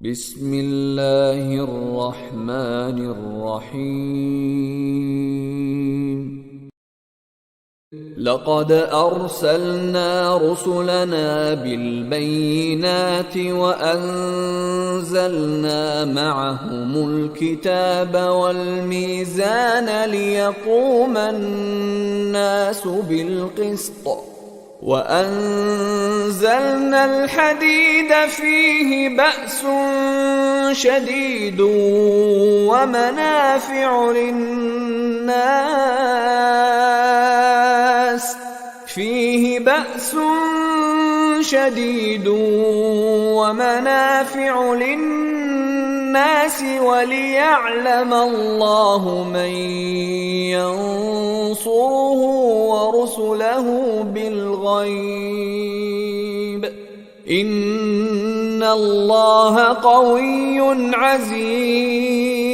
بسم الله الرحمن الرحيم. لقد أرسلنا رسلنا بالبينات وأنزلنا معهم الكتاب والميزان ليقوم الناس بالقسط وأنزلنا الحديد فيه بأس شديد ومنافع للناس وليعلم الله من ينصره ورسله بالغيب إن الله قوي عزيز.